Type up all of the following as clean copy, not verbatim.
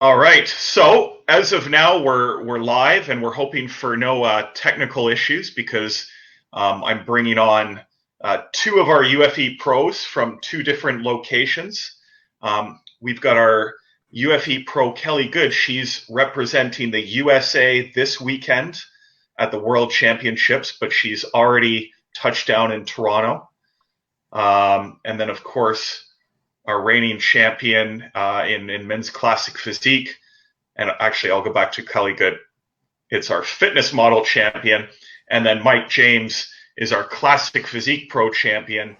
All right. So as of now, we're live, and we're hoping for no technical issues because I'm bringing on two of our UFE pros from two different locations. We've got our UFE pro Kelly Good. She's representing the USA this weekend at the World Championships, but she's already touched down in Toronto. And then, of course, our reigning champion in men's classic physique. And actually, I'll go back to Kelly Good. It's our fitness model champion. And then Mike James is our classic physique pro champion.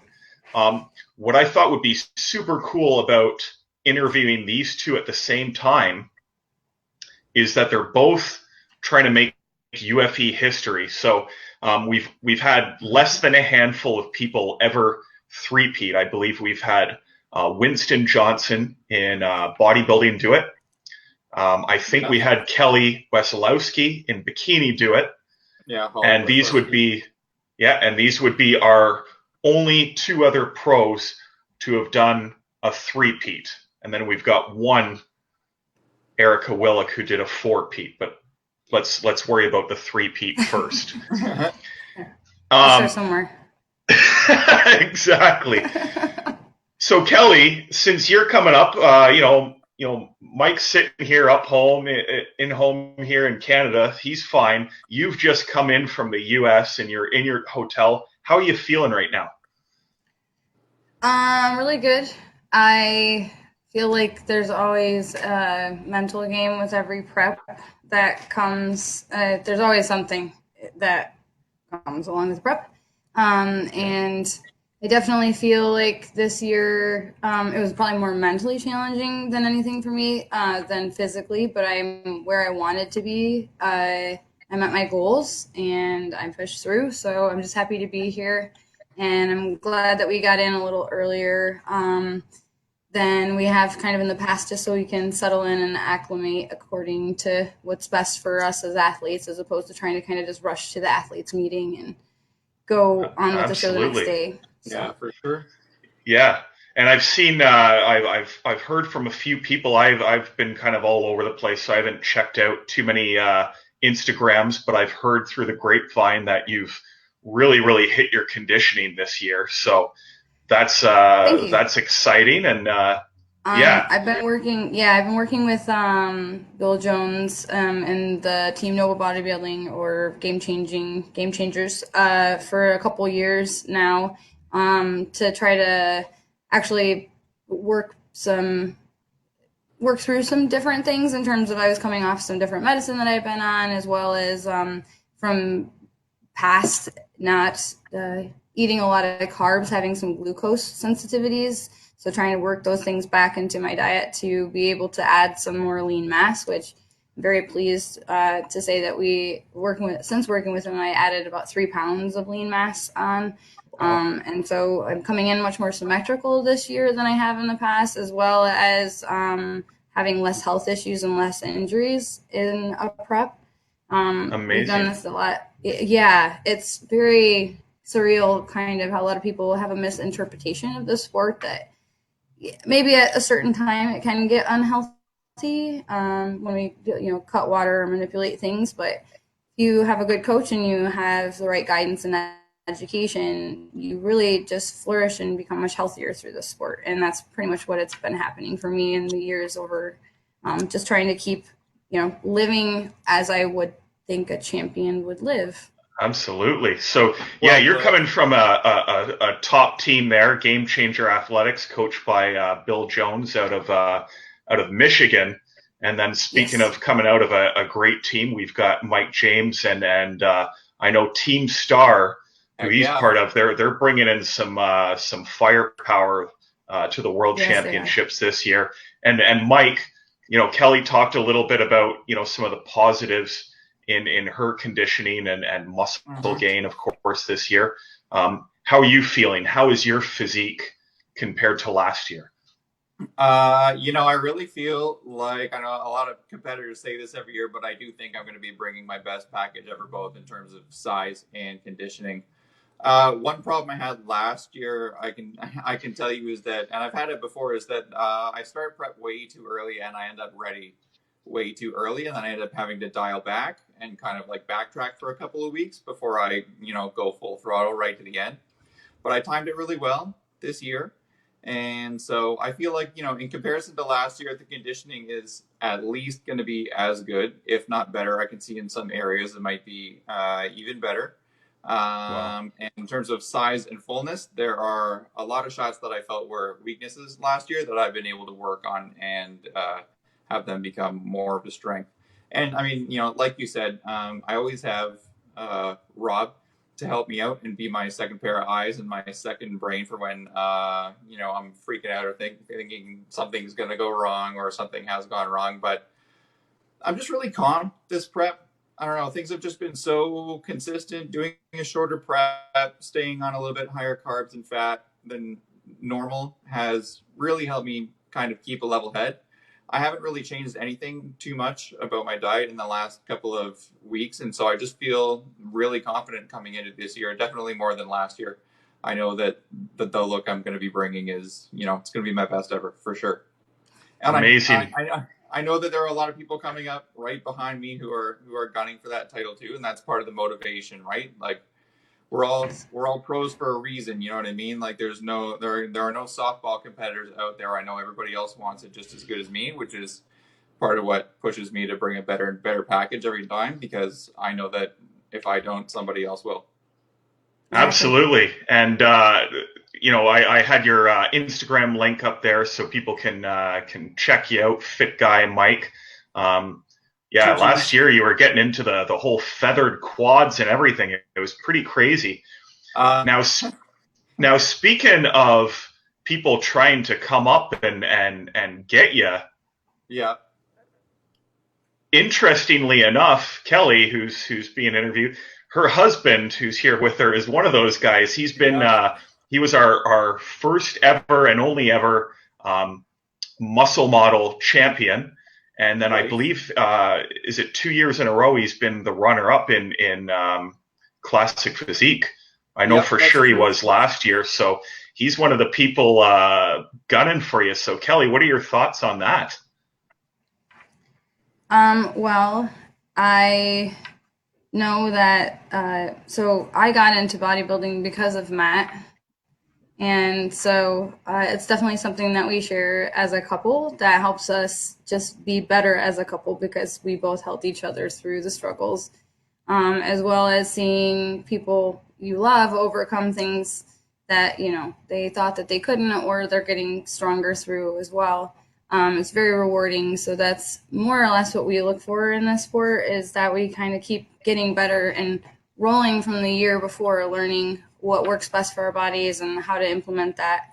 What I thought would be super cool about interviewing these two at the same time is that they're both trying to make UFE history. So we've had less than a handful of people ever three-peat. I believe we've had Winston Johnson in bodybuilding do it. I think we had Kelly Wesolowski in bikini do it. Yeah, and these would be our only two other pros to have done a three-peat. And then we've got one, Erica Willick, who did a four-peat. But let's worry about the three-peat first. I'll somewhere. Exactly. So Kelly, since you're coming up, Mike's sitting here up home in home here in Canada. He's fine. You've just come in from the U.S. and you're in your hotel. How are you feeling right now? Really good. I feel like there's always a mental game with every prep that comes. There's always something that comes along with prep. And I definitely feel like this year it was probably more mentally challenging than anything for me than physically, but I'm where I wanted to be. I'm at my goals and I pushed through, so I'm just happy to be here. And I'm glad that we got in a little earlier than we have kind of in the past, just so we can settle in and acclimate according to what's best for us as athletes, as opposed to trying to kind of just rush to the athletes meeting and go on with the show the next day. So. Yeah, for sure. Yeah, and I've seen, I've heard from a few people. I've been kind of all over the place, so I haven't checked out too many Instagrams, but I've heard through the grapevine that you've really hit your conditioning this year. So that's exciting, and yeah. I've been working with Bill Jones and the Team Nova Bodybuilding, or Game Changers, for a couple years now, to try to actually work through some different things in terms of, I was coming off some different medicine that I've been on, as well as from past not eating a lot of carbs, having some glucose sensitivities. So trying to work those things back into my diet to be able to add some more lean mass, which I'm very pleased to say that since working with him, I added about 3 pounds of lean mass on. And so I'm coming in much more symmetrical this year than I have in the past, as well as having less health issues and less injuries in a prep. Amazing. We've done this a lot. Yeah, it's very surreal, kind of how a lot of people have a misinterpretation of the sport, that maybe at a certain time it can get unhealthy when we cut water or manipulate things. But if you have a good coach and you have the right guidance and education, you really just flourish and become much healthier through the sport. And that's pretty much what it's been happening for me in the years over, just trying to keep living as I would think a champion would live. Absolutely. So yeah, you're coming from a top team there, Game Changer Athletics, coached by Bill Jones out of Michigan. And then speaking of coming out of a great team, we've got Mike James and I know Team Star, who he's part of. They're bringing in some firepower to the World Championships this year. And Mike, Kelly talked a little bit about some of the positives in her conditioning and muscle gain, of course, this year. How are you feeling? How is your physique compared to last year? I really feel like, I know a lot of competitors say this every year, but I do think I'm going to be bringing my best package ever, both in terms of size and conditioning. One problem I had last year, I can tell you, is that, and I've had it before, is that I started prep way too early and I end up ready way too early, and then I ended up having to dial back and kind of like backtrack for a couple of weeks before I, go full throttle right to the end. But I timed it really well this year. And so I feel like, in comparison to last year, the conditioning is at least going to be as good, if not better. I can see in some areas it might be even better. Wow. And in terms of size and fullness, there are a lot of shots that I felt were weaknesses last year that I've been able to work on and have them become more of a strength. And I mean, like you said, I always have Rob to help me out and be my second pair of eyes and my second brain for when I'm freaking out or thinking something's going to go wrong or something has gone wrong. But I'm just really calm this prep. I don't know, things have just been so consistent. Doing a shorter prep, staying on a little bit higher carbs and fat than normal has really helped me kind of keep a level head. I haven't really changed anything too much about my diet in the last couple of weeks. And so I just feel really confident coming into this year, definitely more than last year. I know that the look I'm going to be bringing is, it's going to be my best ever for sure. And Amazing. I know that there are a lot of people coming up right behind me who are gunning for that title too. And that's part of the motivation, right? Like we're all pros for a reason. You know what I mean? Like there are no softball competitors out there. I know everybody else wants it just as good as me, which is part of what pushes me to bring a better and better package every time, because I know that if I don't, somebody else will. Absolutely. And, I had your Instagram link up there so people can check you out, Fit Guy Mike. Last year you were getting into the whole feathered quads and everything. It was pretty crazy. Now speaking of people trying to come up and get you. Yeah. Interestingly enough, Kelly, who's being interviewed, her husband, who's here with her, is one of those guys. He's been he was our first ever and only ever muscle model champion. And then I believe, is it 2 years in a row he's been the runner-up in Classic Physique. I know for sure he was last year. So he's one of the people gunning for you. So Kelly, what are your thoughts on that? Well, I know that, so I got into bodybuilding because of Matt. And so it's definitely something that we share as a couple that helps us just be better as a couple, because we both helped each other through the struggles, as well as seeing people you love overcome things that, they thought that they couldn't, or they're getting stronger through as well. It's very rewarding. So that's more or less what we look for in this sport, is that we kind of keep getting better and rolling from the year before, learning what works best for our bodies and how to implement that.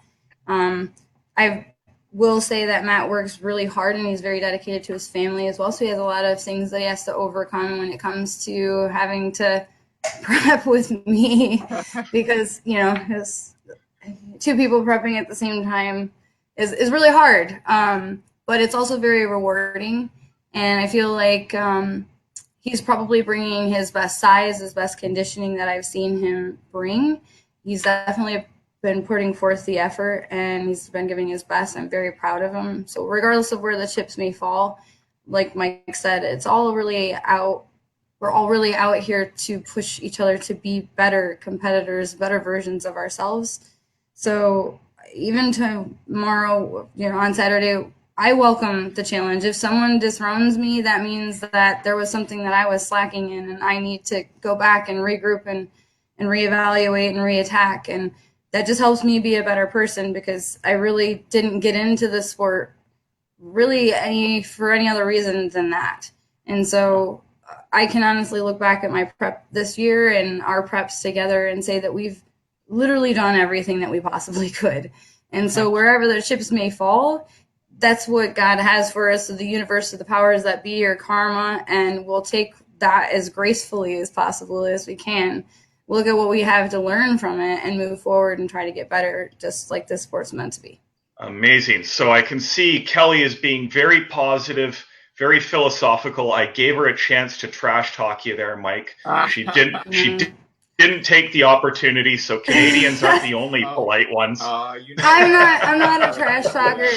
I will say that Matt works really hard and he's very dedicated to his family as well. So he has a lot of things that he has to overcome when it comes to having to prep with me, because, his two people prepping at the same time is really hard. But it's also very rewarding. And I feel like he's probably bringing his best size, his best conditioning that I've seen him bring. He's definitely been putting forth the effort and he's been giving his best. I'm very proud of him. So regardless of where the chips may fall, like Mike said, it's all really out. We're all really out here to push each other to be better competitors, better versions of ourselves. So even tomorrow, on Saturday, I welcome the challenge. If someone dethrones me, that means that there was something that I was slacking in, and I need to go back and regroup and reevaluate and reattack. And that just helps me be a better person, because I really didn't get into the sport really for any other reason than that. And so I can honestly look back at my prep this year and our preps together and say that we've literally done everything that we possibly could. And so wherever the chips may fall, that's what God has for us, the universe, the powers that be, or karma, and we'll take that as gracefully as possible as we can. Look at what we have to learn from it and move forward and try to get better, just like this sport's meant to be. Amazing. So I can see Kelly is being very positive, very philosophical. I gave her a chance to trash talk you there, Mike. She didn't. didn't take the opportunity, so Canadians aren't the only polite ones. I'm not a trash talker.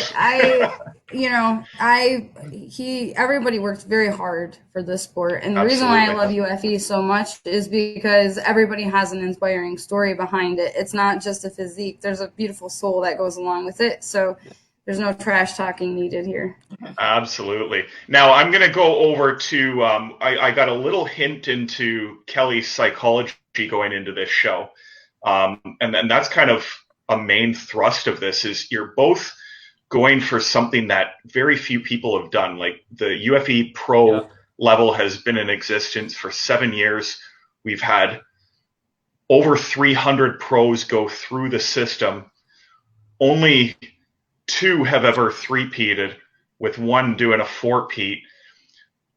Everybody works very hard for this sport. And the reason why I love UFE so much is because everybody has an inspiring story behind it. It's not just a physique. There's a beautiful soul that goes along with it. So there's no trash talking needed here. Absolutely. Now I'm going to go over to, I got a little hint into Kelly's psychology going into this show. And that's kind of a main thrust of this is you're both going for something that very few people have done. Like the UFE Pro level has been in existence for 7 years. We've had over 300 pros go through the system. Only 2 have ever three-peated, with 1 doing a 4-peat.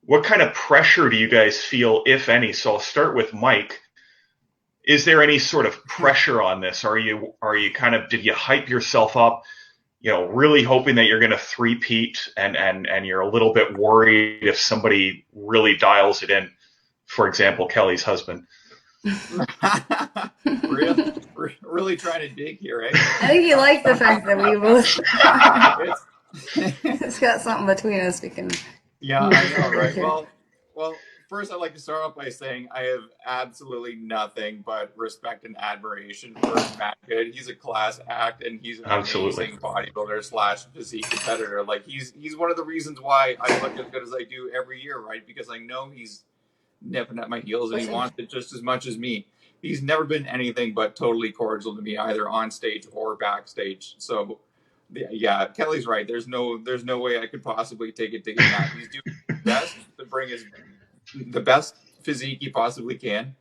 What kind of pressure do you guys feel, if any? So I'll start with Mike. Is there any sort of pressure on this? Are you kind of, did you hype yourself up, really hoping that you're going to three-peat and you're a little bit worried if somebody really dials it in? For example, Kelly's husband. really trying to dig here, eh? I think you like the fact that we both it's got something between us we can. Yeah, I know, right? Well, first I'd like to start off by saying I have absolutely nothing but respect and admiration for Matt Good. He's a class act, and he's an amazing bodybuilder / physique competitor. Like he's one of the reasons why I look as good as I do every year, right? Because I know he's nipping at my heels and he wants it just as much as me. He's never been anything but totally cordial to me, either on stage or backstage. So yeah, Kelly's right. There's no way I could possibly take it to him. He's doing his best to bring the best physique he possibly can,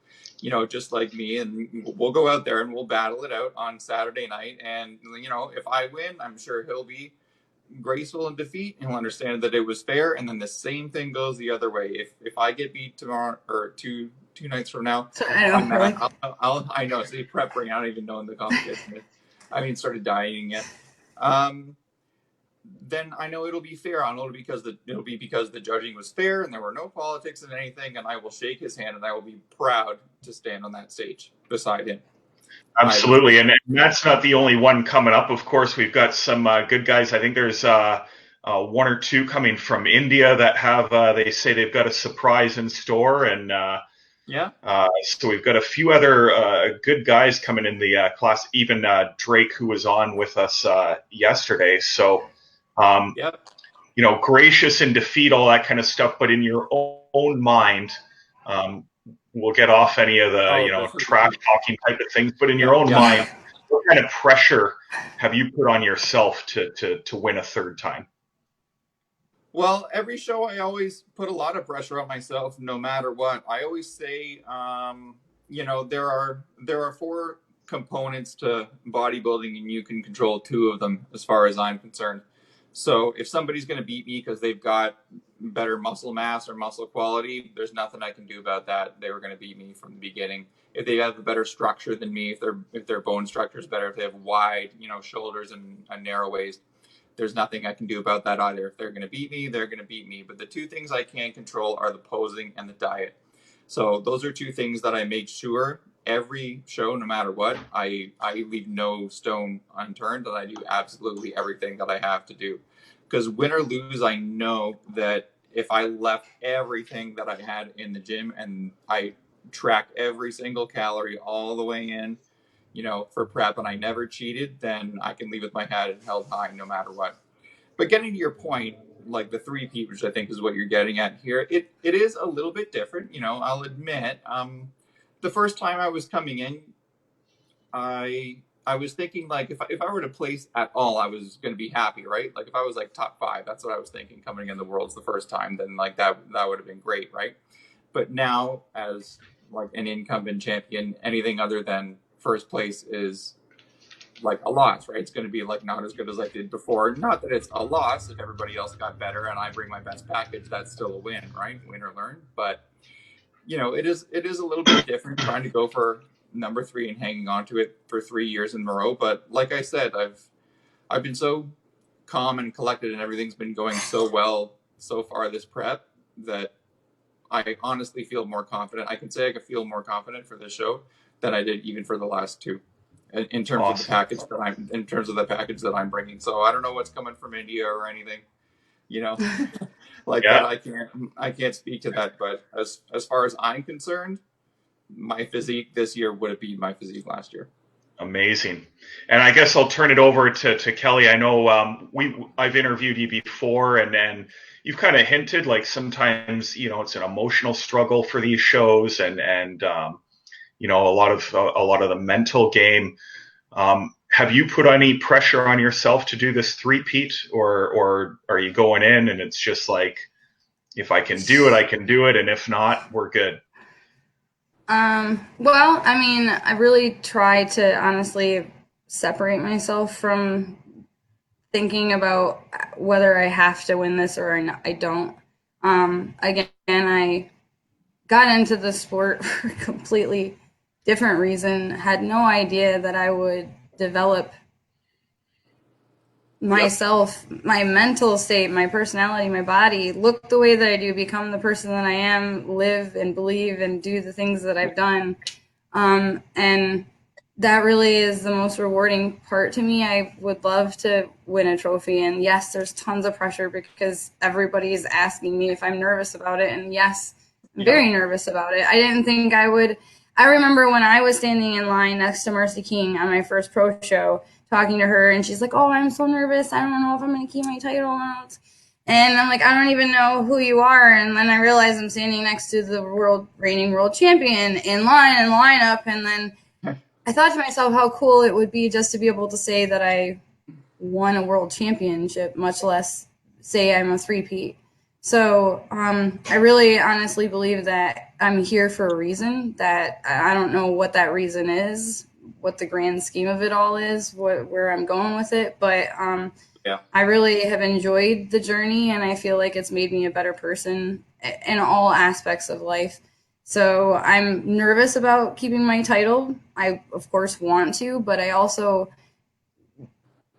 just like me. And we'll go out there and we'll battle it out on Saturday night. And, if I win, I'm sure he'll be graceful in defeat. He'll understand that it was fair. And then the same thing goes the other way. If I get beat tomorrow or two nights from now, I know. See, prepping. I don't even know in the competition. I haven't started dieting yet. Then I know it'll be fair. It'll be because the judging was fair and there were no politics in anything, and I will shake his hand and I will be proud to stand on that stage beside him. Absolutely, and that's not the only one coming up. Of course, we've got some good guys. I think there's 1 or 2 coming from India that have. They say they've got a surprise in store, and so we've got a few other good guys coming in the class. Even Drake, who was on with us yesterday. So, gracious in defeat, all that kind of stuff. But in your own mind, we'll get off any of the trash talking type of things. But in your own mind, what kind of pressure have you put on yourself to win a 3rd time? Well, every show I always put a lot of pressure on myself, no matter what. I always say, there are 4 components to bodybuilding, and you can control 2 of them as far as I'm concerned. So if somebody's going to beat me because they've got better muscle mass or muscle quality, there's nothing I can do about that. They were going to beat me from the beginning. If they have a better structure than me, if their bone structure is better, if they have wide, shoulders and a narrow waist, there's nothing I can do about that either. If they're going to beat me, they're going to beat me. But the 2 things I can control are the posing and the diet. So those are 2 things that I make sure every show, no matter what, I leave no stone unturned, and I do absolutely everything that I have to do. Because win or lose, I know that if I left everything that I had in the gym and I tracked every single calorie all the way in, for prep, and I never cheated, then I can leave with my head held high no matter what. But getting to your point, like the 3-peat, which I think is what you're getting at here, it is a little bit different. I'll admit, the first time I was coming in, I was thinking, like, if I were to place at all, I was going to be happy, right? Like if I was like top 5, that's what I was thinking coming in the Worlds the first time, then like that would have been great, right? But now, as like an incumbent champion, anything other than first place is like a loss, right? It's going to be like not as good as I did before. Not that it's a loss if everybody else got better and I bring my best package. That's still a win, right? Win or learn. But it is a little bit different trying to go for number 3 and hanging on to it for 3 years in a row. But like I said, I've been so calm and collected, and everything's been going so well so far this prep that I honestly feel more confident. I can say I could feel more confident for this show than I did even for the last two, in terms of the Awesome. package that I'm bringing. So I don't know what's coming from India or anything, you know, like that. Yeah. I can't speak to that. But as far as I'm concerned, my physique this year would have beat my physique last year. Amazing. And I guess I'll turn it over to Kelly. I know I've interviewed you before, and then you've kind of hinted like sometimes it's an emotional struggle for these shows, and a lot of the mental game. Have you put any pressure on yourself to do this three-peat, or are you going in and it's just like, if I can do it, I can do it, and if not, we're good? Well, I mean, I really try to honestly separate myself from thinking about whether I have to win this or I don't. Again, I got into the sport for a completely different reason, had no idea that I would develop myself, my mental state, my personality, my body, look the way that I do, become the person that I am, live and believe and do the things that I've done. And that really is the most rewarding part to me. I would love to win a trophy. And yes, there's tons of pressure because everybody is asking me if I'm nervous about it. And yes, I'm very nervous about it. I didn't think I would. I remember when I was standing in line next to Mercy King on my first pro show, talking to her, and she's like, "Oh, I'm so nervous. I don't know if I'm going to keep my title or not." And I'm like, "I don't even know who you are." And then I realized I'm standing next to the reigning world champion in lineup. And then I thought to myself how cool it would be just to be able to say that I won a world championship, much less say I'm a three-peat. So I really honestly believe that I'm here for a reason, that I don't know what that reason is, what the grand scheme of it all is, where I'm going with it. But I really have enjoyed the journey, and I feel like it's made me a better person in all aspects of life. So I'm nervous about keeping my title. I, of course, want to, but I also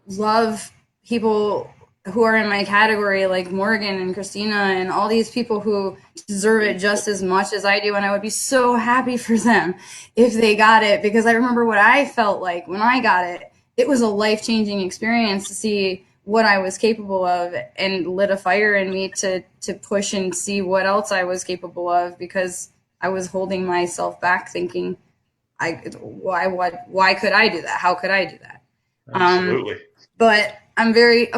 love people who are in my category, like Morgan and Christina and all these people who deserve it just as much as I do. And I would be so happy for them if they got it, because I remember what I felt like when I got it. It was a life-changing experience to see what I was capable of, and lit a fire in me to push and see what else I was capable of, because I was holding myself back thinking, why could I do that? How could I do that? Absolutely. But I'm very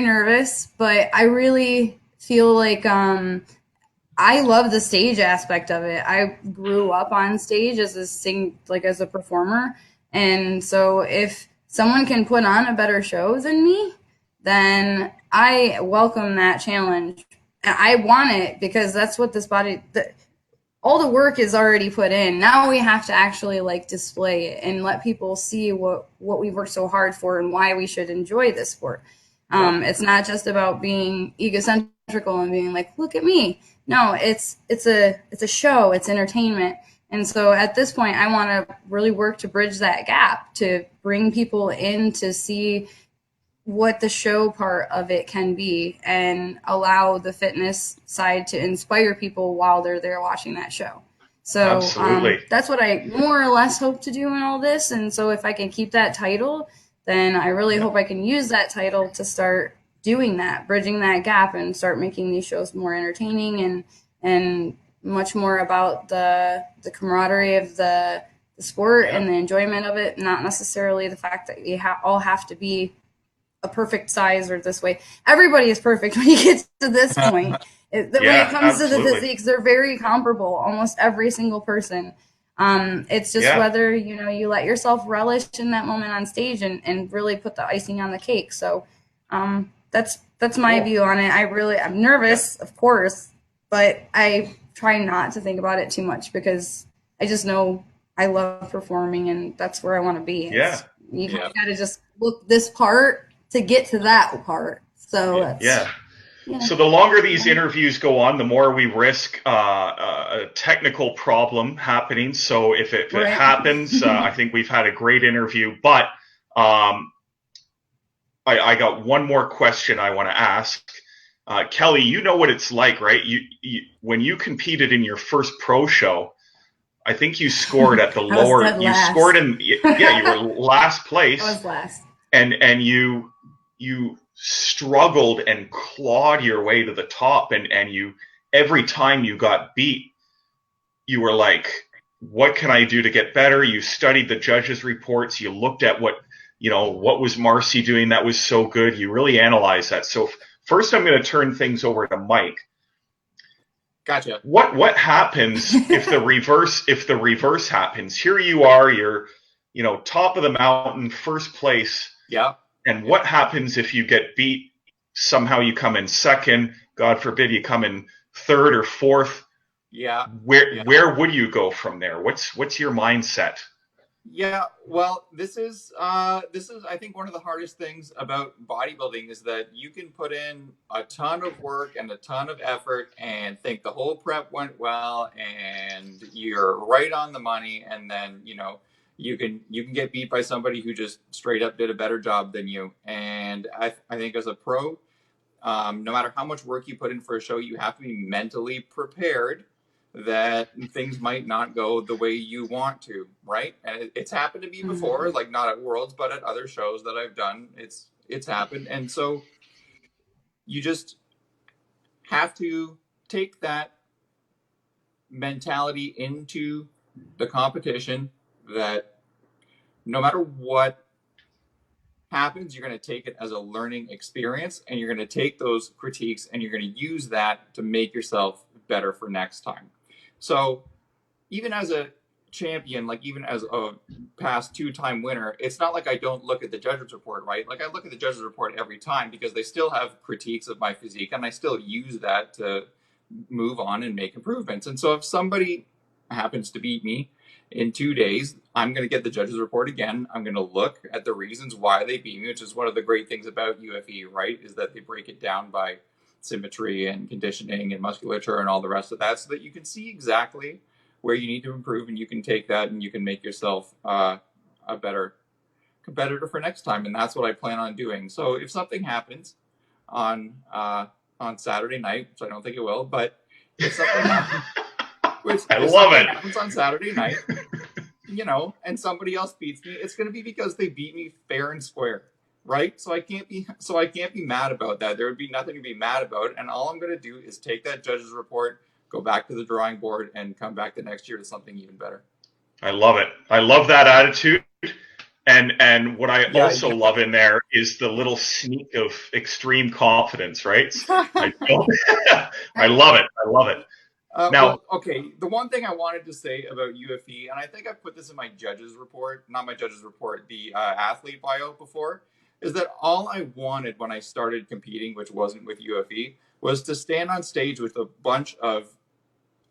nervous, but I really feel like I love the stage aspect of it. I grew up on stage as a performer, and so if someone can put on a better show than me, then I welcome that challenge. And I want it, because that's what this body. All the work is already put in. Now we have to actually display it and let people see what we worked so hard for and why we should enjoy this sport. It's not just about being egocentrical and being like, look at me. No, it's a show. It's entertainment. And so at this point, I want to really work to bridge that gap, to bring people in to see what the show part of it can be, and allow the fitness side to inspire people while they're there watching that show. So that's what I more or less hope to do in all this. And so if I can keep that title, then I really hope I can use that title to start doing that, bridging that gap, and start making these shows more entertaining and much more about the camaraderie of the sport and the enjoyment of it, not necessarily the fact that you all have to be a perfect size or this way. Everybody is perfect when you get to this point. When it comes to the physiques, they're very comparable, almost every single person. It's just whether you let yourself relish in that moment on stage and really put the icing on the cake. So that's my view on it. I'm nervous, of course, but I try not to think about it too much, because I just know I love performing, and that's where I want to be. You got to just look this part to get to that part. So So the longer these interviews go on, the more we risk a technical problem happening. So if it happens, I think we've had a great interview. But I got one more question I want to ask. Kelly, you know what it's like, right? You when you competed in your first pro show, I think you scored at the I was lower. dead You last. scored in, yeah, you were last place. I was last. And you struggled and clawed your way to the top, and you every time you got beat, you were like, what can I do to get better? You studied the judges' reports. You looked at what was Marcy doing that was so good. You really analyzed that. So first, I'm going to turn things over to Mike. Gotcha. What happens if the reverse happens? Here you are, you're top of the mountain, first place. Yeah. And what happens if you get beat? Somehow you come in second. God forbid you come in third or fourth. Yeah. Where would you go from there? What's your mindset? Yeah, well, this is I think one of the hardest things about bodybuilding is that you can put in a ton of work and a ton of effort and think the whole prep went well and you're right on the money, and then you can get beat by somebody who just straight up did a better job than you. And I think as a pro, no matter how much work you put in for a show, you have to be mentally prepared that things might not go the way you want to, right? And it's happened to me before, like not at Worlds, but at other shows that I've done. It's happened. And so you just have to take that mentality into the competition, that no matter what happens, you're going to take it as a learning experience, and you're going to take those critiques and you're going to use that to make yourself better for next time. So even as a champion, like even as a past 2-time winner, it's not like I don't look at the judges report, right? Like I look at the judges report every time because they still have critiques of my physique, and I still use that to move on and make improvements. And so if somebody happens to beat me in 2 days, I'm going to get the judges report again. I'm going to look at the reasons why they beat me, which is one of the great things about UFE, right? Is that they break it down by symmetry and conditioning and musculature and all the rest of that, so that you can see exactly where you need to improve, and you can take that and you can make yourself a better competitor for next time. And that's what I plan on doing. So if something happens on Saturday night, which I don't think it will, but if something happens on Saturday night, and somebody else beats me, it's going to be because they beat me fair and square, right? So I can't be mad about that. There would be nothing to be mad about, and all I'm going to do is take that judge's report, go back to the drawing board, and come back the next year to something even better. I love it. I love that attitude. And what I also love in there is the little sneak of extreme confidence, right? I love it. I love it. Now, okay, the one thing I wanted to say about UFE, and I think I put this in my judge's report, not my judge's report, the athlete bio before, is that all I wanted when I started competing, which wasn't with UFE, was to stand on stage with a bunch of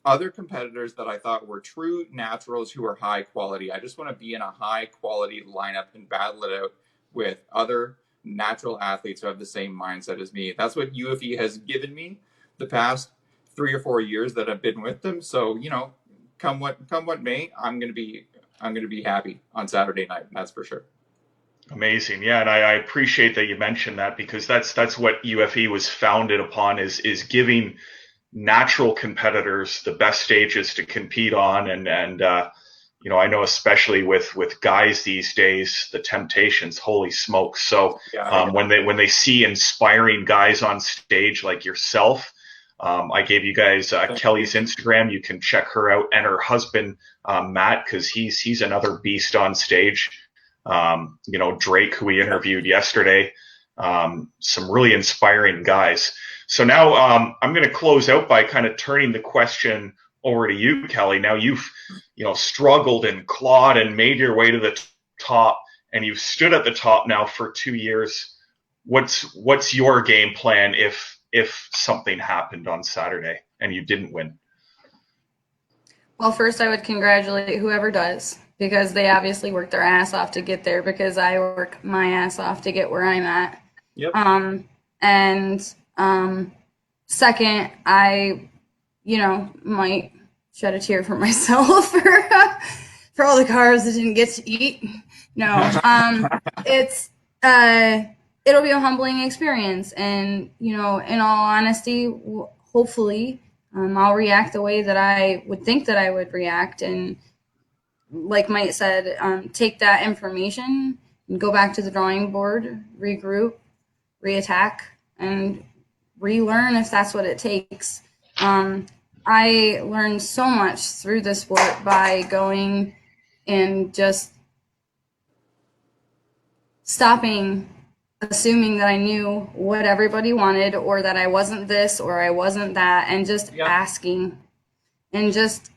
other competitors that I thought were true naturals who are high quality. I just want to be in a high quality lineup and battle it out with other natural athletes who have the same mindset as me. That's what UFE has given me the past 3 or 4 years that I've been with them. So, come what may, I'm gonna be happy on Saturday night. That's for sure. Amazing. Yeah, and I appreciate that you mentioned that, because that's what UFE was founded upon, is giving natural competitors the best stages to compete on. And I know especially with guys these days, the temptations, holy smokes. So when they see inspiring guys on stage like yourself, I gave you guys Kelly's Instagram. You can check her out, and her husband Matt, because he's another beast on stage. Drake, who we interviewed yesterday, some really inspiring guys. So now I'm going to close out by kind of turning the question over to you, Kelly. Now you've struggled and clawed and made your way to the top, and you've stood at the top now for 2 years. What's your game plan if something happened on Saturday and you didn't win? Well, first I would congratulate whoever does, because they obviously worked their ass off to get there, because I work my ass off to get where I'm at. Yep. Second, I, might shed a tear for myself for all the carbs I didn't get to eat. No, it's, it'll be a humbling experience. And, you know, in all honesty, hopefully, I'll react the way that I would think that I would react. And like Mike said, take that information and go back to the drawing board, regroup, reattack, and relearn if that's what it takes. I learned so much through this sport by going and just stopping assuming that I knew what everybody wanted, or that I wasn't this or I wasn't that, and just asking and just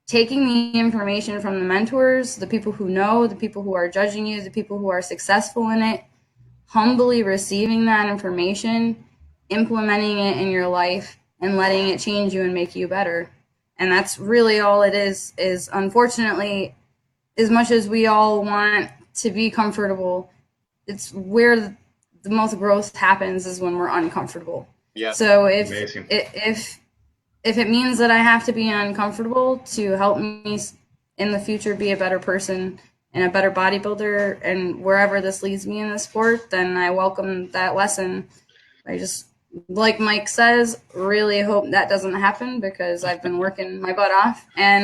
taking the information from the mentors, the people who know, the people who are judging you, the people who are successful in it, humbly receiving that information, implementing it in your life, and letting it change you and make you better. And that's really all it is unfortunately, as much as we all want to be comfortable, it's where the most growth happens is when we're uncomfortable. Yeah. So if it means that I have to be uncomfortable to help me in the future be a better person and a better bodybuilder, and wherever this leads me in the sport, then I welcome that lesson. I just, like Mike says, really hope that doesn't happen, because I've been working my butt off, and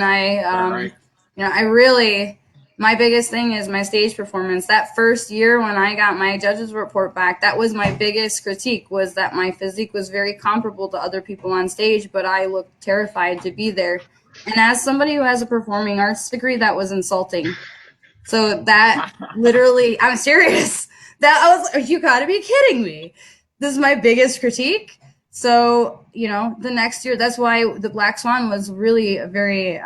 you know, I really, my biggest thing is my stage performance. That first year when I got my judges report back, that was my biggest critique, was that my physique was very comparable to other people on stage, but I looked terrified to be there. And as somebody who has a performing arts degree, that was insulting. So that literally, I'm serious. That I was like, you gotta be kidding me. This is my biggest critique. So, you know, the next year, that's why the Black Swan was really a very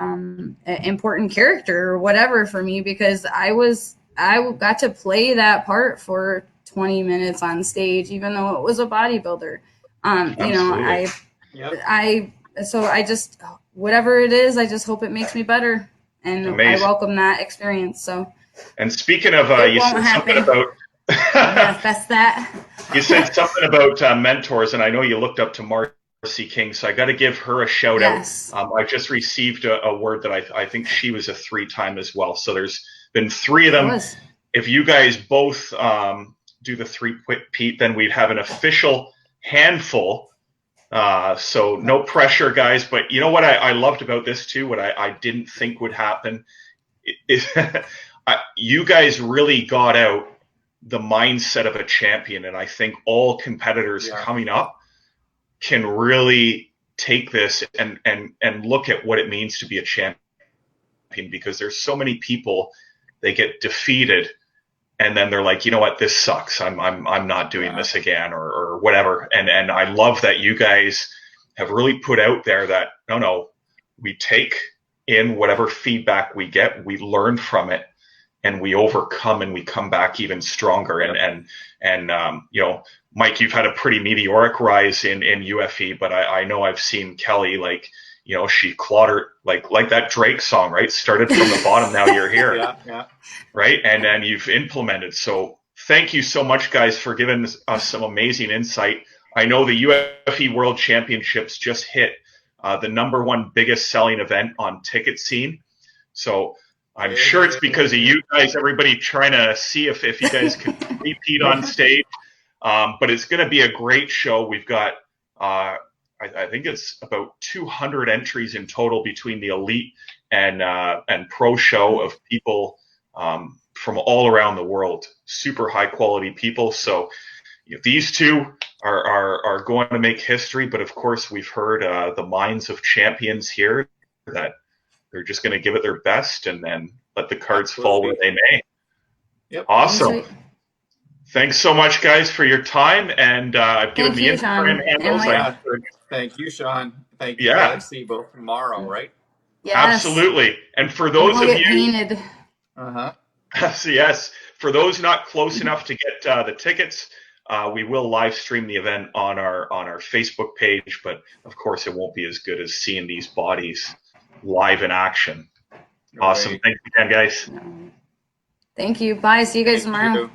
important character or whatever for me, because I got to play that part for 20 minutes on stage, even though it was a bodybuilder. You know, so I just, whatever it is, I just hope it makes me better. And amazing. I welcome that experience. So, and speaking of, you said something about that's that. You said something about mentors, and I know you looked up to Marcy King, so I got to give her a shout out. I just received a word that I think she was a 3-time as well. So there's been 3 of them. If you guys both do the 3-peat, then we'd have an official handful. So no pressure, guys. But you know what I loved about this too, what I didn't think would happen, is you guys really got out the mindset of a champion. And I think all competitors coming up can really take this and look at what it means to be a champion, because there's so many people, they get defeated and then they're like, you know what, this sucks. I'm not doing this again, or whatever. And I love that you guys have really put out there that, no, we take in whatever feedback we get, we learn from it, and we overcome, and we come back even stronger. And you know, Mike, you've had a pretty meteoric rise in UFE, but I know I've seen Kelly, like, you know, she clawed like that Drake song, right? Started from the bottom, now you're here. Right? And then you've implemented. So thank you so much, guys, for giving us some amazing insight. I know the UFE World Championships just hit the #1 biggest selling event on Ticket Scene. So I'm sure it's because of you guys, everybody trying to see if you guys can repeat on stage. But it's going to be a great show. We've got, I think it's about 200 entries in total between the elite and pro show of people from all around the world. Super high quality people. So these two are going to make history. But of course, we've heard the minds of champions here that they're just going to give it their best and then let the cards fall where they may. Yep. Awesome. Thanks so much, guys, for your time. And I've given the Instagram handles. Thank you, Sean. Thank you. Yeah. See you both tomorrow, right? Yes. Absolutely. And for those of you, painted. Yes, for those not close enough to get the tickets, we will live stream the event on our Facebook page. But of course, it won't be as good as seeing these bodies live in action. Awesome. Thanks again, guys. Thank you. Bye. See you guys tomorrow.